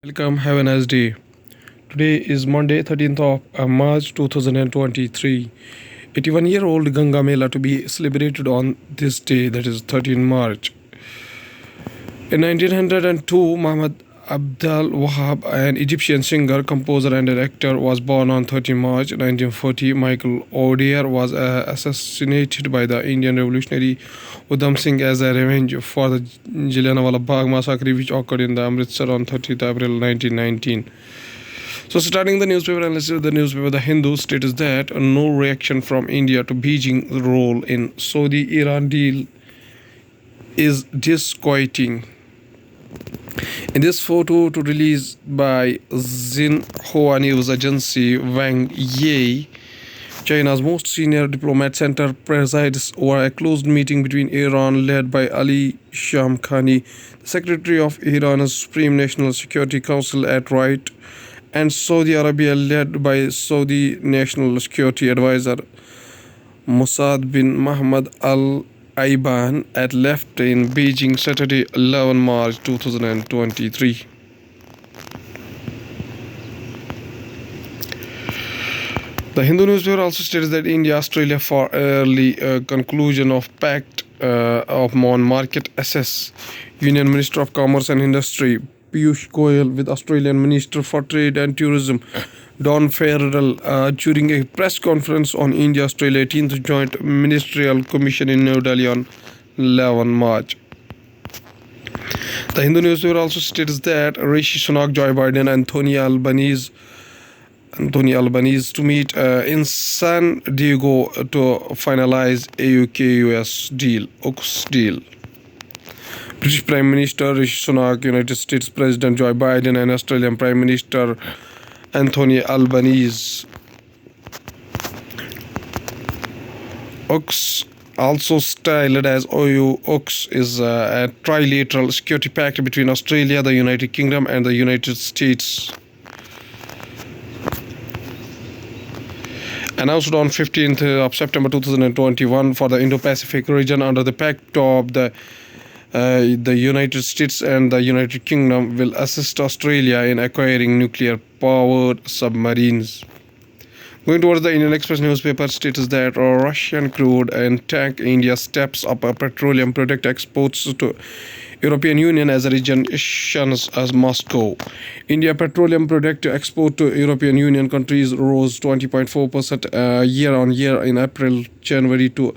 Welcome, have a nice day. Today is Monday, 13th of March 2023. 81-year-old Ganga Mela to be celebrated on this day, that is 13 March. In 1902, Muhammad Abdul Wahab, an Egyptian singer, composer, and director, was born on 13 March 1940. Michael O'Dea was assassinated by the Indian revolutionary Udham Singh as a revenge for the Jallianwala Bagh massacre, which occurred in the Amritsar on 30th April 1919. So, starting the newspaper analysis with the newspaper The Hindu states that no reaction from India to Beijing's role in Saudi-Iran deal is disquieting. In this photo to release by Xinhua news agency, Wang Yi, China's most senior diplomat center, presides over a closed meeting between Iran led by Ali Shamkhani, the secretary of Iran's Supreme National Security Council at right, and Saudi Arabia led by Saudi National Security Advisor Mossad bin Mohammed Al Aiban at left in Beijing Saturday 11 March 2023. The Hindu newspaper also states that India-Australia for early conclusion of pact on market access. Union Minister of Commerce and Industry Piyush Goyal with Australian Minister for Trade and Tourism Don Farrell during a press conference on India-Australia 18th Joint Ministerial Commission in New Delhi on 11 March. The Hindu newspaper also states that Rishi Sunak, Joe Biden, and Anthony Albanese to meet in San Diego to finalize UK-US deal, UKS deal. British Prime Minister Rishi Sunak, United States President Joe Biden, and Australian Prime Minister Anthony Albanese. UKS, also styled as UKS, is a trilateral security pact between Australia, the United Kingdom, and the United States. Announced on 15th of September 2021 for the Indo-Pacific region under the pact of the United States and the United Kingdom will assist Australia in acquiring nuclear-powered submarines. Going towards the Indian Express newspaper states that Russian crude and tank India steps up petroleum product exports to European Union as a region shuns as Moscow. India petroleum product export to European Union countries rose 20.4% year on year in April-January to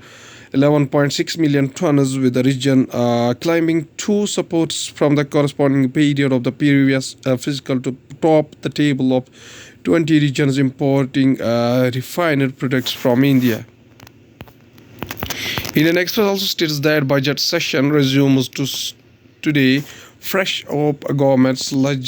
11.6 million tons, with the region climbing two supports from the corresponding period of the previous fiscal to top the table of 20 regions importing refined products from India. Indian Express also states that budget session resumes today. Fresh up government slug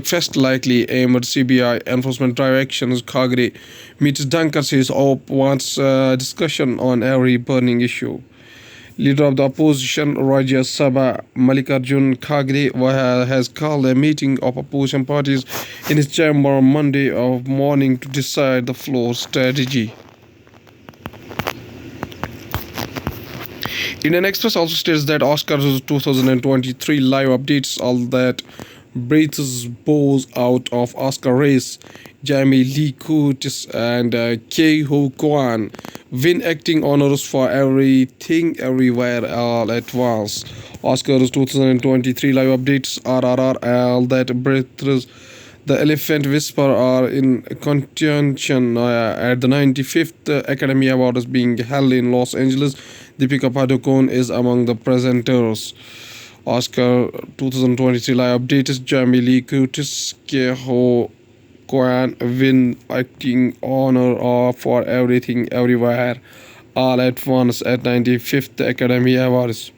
fest likely amid CBI enforcement drive actions. Khagre meets Dhankar, says Hope wants discussion on every burning issue. Leader of the opposition Rajya Sabha Mallikarjun Khagre has called a meeting of opposition parties in his chamber on Monday of morning to decide the floor strategy. Indian Express also states that Oscars 2023 live updates all that breathes bows out of Oscar race. Jamie Lee Curtis and Ke Huy Quan win acting honors for Everything Everywhere All at Once. Oscars 2023 live updates RRR all that breathes The Elephant Whisperer are in contention at the 95th Academy Awards being held in Los Angeles. Deepika Padukone is among the presenters. Oscar 2023 live updates Jamie Lee Curtis, Ke Huy Quan win acting honor for Everything Everywhere All at Once at 95th Academy Awards.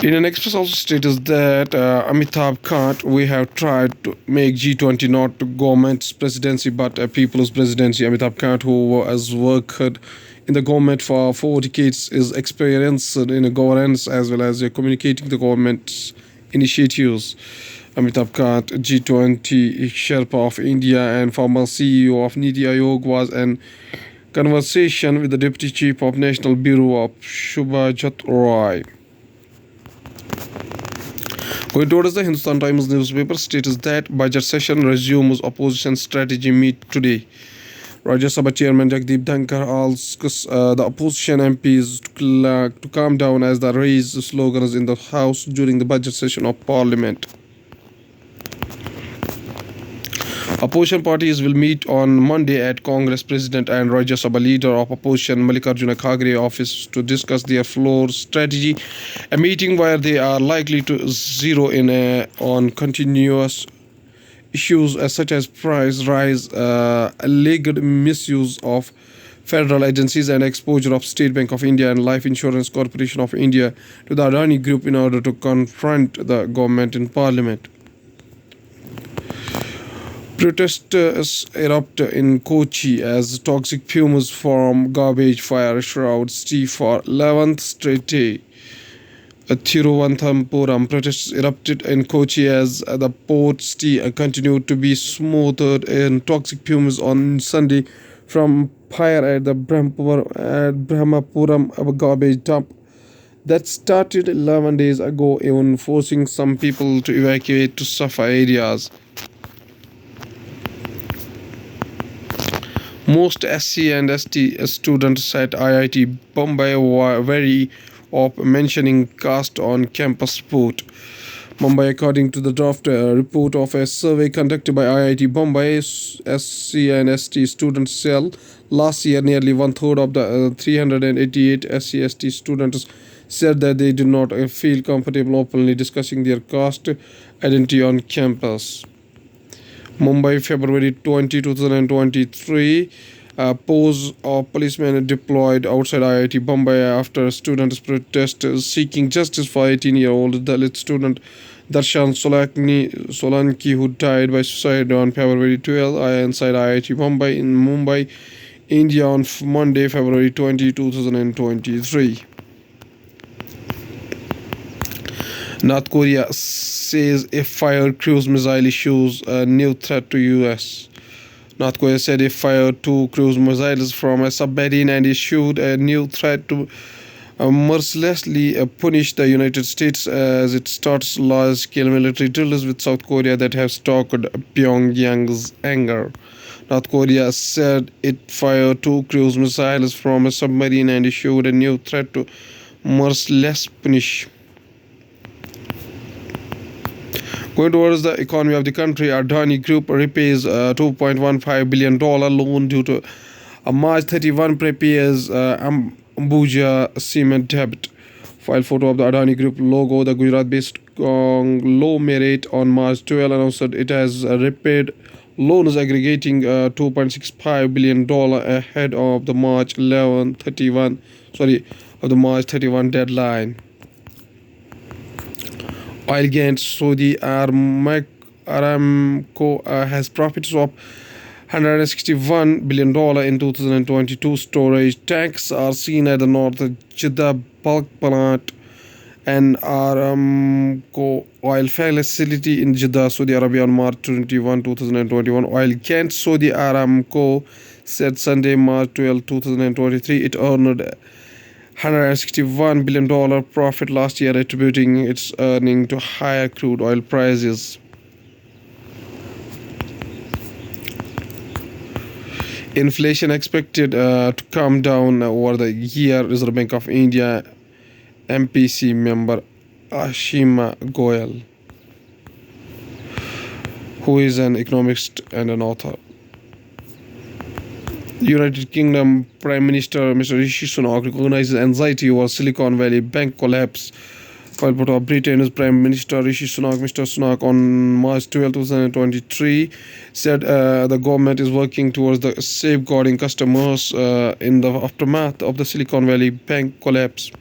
Indian Express also states that Amitabh Kant, we have tried to make G20 not a government's presidency but a people's presidency. Amitabh Kant, who has worked in the government for 4 decades, is experienced in governance as well as communicating the government's initiatives. Amitabh Kant, G20 Sherpa of India and former CEO of Niti Aayog, was an Conversation with the Deputy Chief of National Bureau of Shubhajot Roy. Going towards the Hindustan Times newspaper states that budget session resumes, opposition strategy meet today. Rajya Sabha Chairman Jagdeep Dhankar asks the opposition MPs to calm down as they raise slogans in the House during the budget session of Parliament. Opposition parties will meet on Monday at Congress President and Rajya Sabha Leader of Opposition Mallikarjuna Kharge office to discuss their floor strategy, a meeting where they are likely to zero in on continuous issues such as price rise, alleged misuse of federal agencies and exposure of State Bank of India and Life Insurance Corporation of India to the Adani Group in order to confront the government in Parliament. Protests erupt in Kochi as toxic fumes from garbage fire shroud city for 11th straight day. Thiruvananthapuram protests erupted in Kochi as the port city continued to be smothered in toxic fumes on Sunday from fire at the Brahmapuram garbage dump that started 11 days ago, even forcing some people to evacuate to safer areas. Most SC and ST students at IIT Bombay were wary of mentioning caste on campus sport. Mumbai, according to the draft report of a survey conducted by IIT Bombay SC and ST student cell last year, nearly one-third of the 388 SC/ST students said that they do not feel comfortable openly discussing their caste identity on campus. Mumbai, February 20, 2023. Pose of policemen deployed outside IIT Bombay after students protest seeking justice for 18-year-old Dalit student Darshan Solanki, who died by suicide on February 12 inside IIT Bombay in Mumbai, India on Monday, February 20, 2023. North Korea says a fired cruise missile issues a new threat to US. North Korea said it fired 2 cruise missiles from a submarine and issued a new threat to mercilessly punish the United States as it starts large-scale military drills with South Korea that have stoked Pyongyang's anger. North Korea said it fired 2 cruise missiles from a submarine and issued a new threat to mercilessly punish. Going towards the economy of the country, Adani Group repays $2.15 billion loan due to March 31 prepares Ambuja cement debt. File photo of the Adani Group logo. The Gujarat-based conglomerate on March 12 announced it has repaid loans aggregating $2.65 billion ahead of the March 31 deadline. Oil giant Saudi Aramco has profits of $161 billion in 2022. Storage tanks are seen at the North Jeddah bulk plant and Aramco oil facility in Jeddah, Saudi Arabia on March 21, 2021. Oil giant Saudi Aramco said Sunday, March 12, 2023, it earned $161 billion profit last year, attributing its earning to higher crude oil prices. Inflation expected to come down over the year, Reserve Bank of India MPC member Ashima Goyal, who is an economist and an author. United Kingdom Prime Minister Mr. Rishi Sunak recognizes anxiety over Silicon Valley Bank collapse. File photo of Britain's Prime Minister Rishi Sunak, Mr. Sunak, on March 12, 2023, said the government is working towards the safeguarding customers in the aftermath of the Silicon Valley Bank collapse.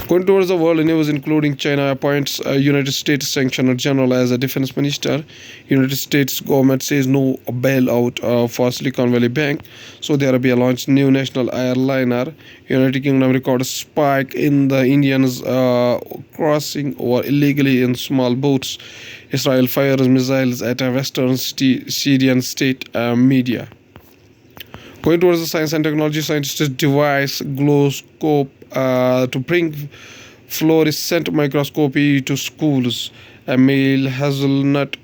Going towards the world news, including China appoints a United States Sanctioner General as a defense minister. United States government says no bailout for Silicon Valley Bank. Saudi Arabia launched new national airliner. United Kingdom records spike in the Indians crossing over illegally in small boats. Israel fires missiles at a western Syrian state media. Going towards the science and technology, scientists devise glow scope to bring fluorescent microscopy to schools. A male hazelnut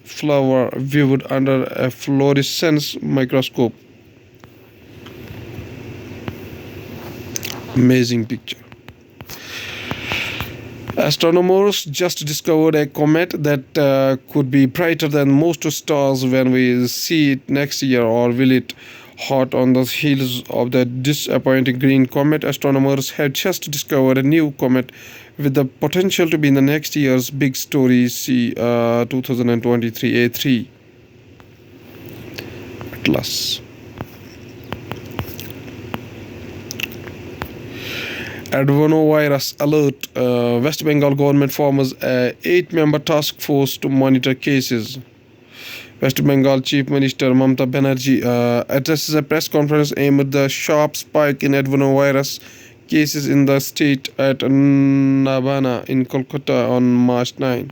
flower viewed under a fluorescence microscope. Amazing picture. Astronomers just discovered a comet that could be brighter than most stars when we see it next year, or will it? Hot on the heels of the disappointing green comet, astronomers have just discovered a new comet with the potential to be in the next year's big story. See 2023 A3 Atlas. Adenovirus alert. West Bengal government forms a 8-member task force to monitor cases. West Bengal Chief Minister Mamata Banerjee addresses a press conference aimed at the sharp spike in adenovirus cases in the state at Nabana in Kolkata on March 9.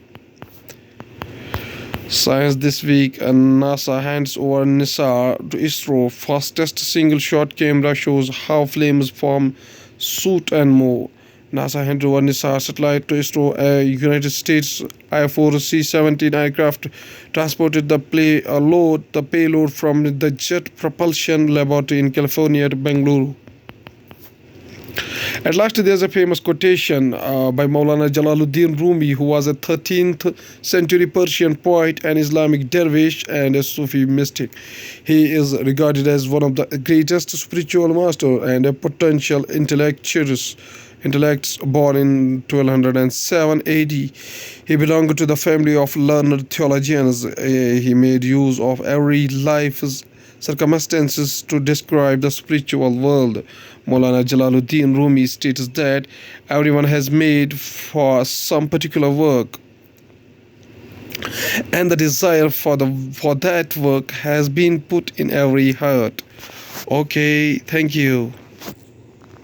Science this week, NASA hands over NISAR to ISRO. Fastest single-shot camera shows how flames form, soot and more. NASA handed over NISAR satellite to ISRO. A United States I-4 C-17 aircraft transported the payload from the Jet Propulsion Laboratory in California to Bengaluru. At last, there's a famous quotation by Maulana Jalaluddin Rumi, who was a 13th century Persian poet, an Islamic dervish, and a Sufi mystic. He is regarded as one of the greatest spiritual masters and a potential intellects born in 1207 AD. He belonged to the family of learned theologians. He made use of every life's circumstances to describe the spiritual world. Maulana Jalaluddin Rumi states that everyone has made for some particular work, and the desire for that work has been put in every heart. Okay, thank you.